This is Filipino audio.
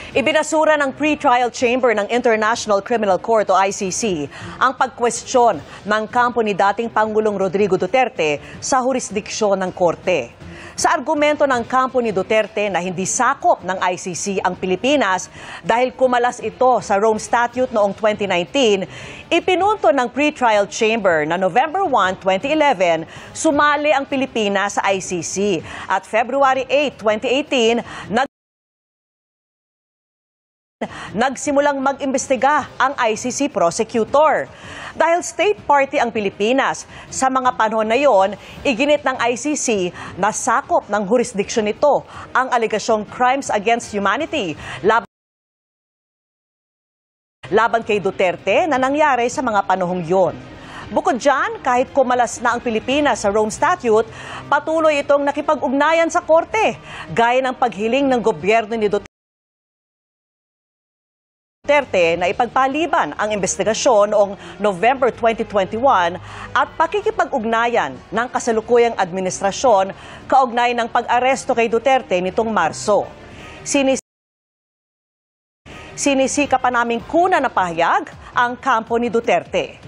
Ibinasura ng pre-trial chamber ng International Criminal Court o ICC ang pagkwestiyon ng kampo ni dating Pangulong Rodrigo Duterte sa jurisdiksyon ng korte. Sa argumento ng kampo ni Duterte na hindi sakop ng ICC ang Pilipinas dahil kumalas ito sa Rome Statute noong 2019, ipinunto ng pre-trial chamber na November 1, 2011, sumali ang Pilipinas sa ICC at February 8, 2018, nagsimulang mag-imbestiga ang ICC prosecutor. Dahil state party ang Pilipinas, sa mga panahon na yon, iginit ng ICC na sakop ng jurisdiksyon nito ang alegasyong crimes against humanity laban kay Duterte na nangyari sa mga panahong yon. Bukod dyan, kahit kumalas na ang Pilipinas sa Rome Statute, patuloy itong nakipag-ugnayan sa korte, gaya ng paghiling ng gobyerno ni Duterte na ipagpaliban ang investigasyon noong November 2021 at pakikipag-ugnayan ng kasalukuyang administrasyon kaugnay ng pag-aresto kay Duterte nitong Marso. Sinisika pa naming kuna na pahayag ang kampo ni Duterte.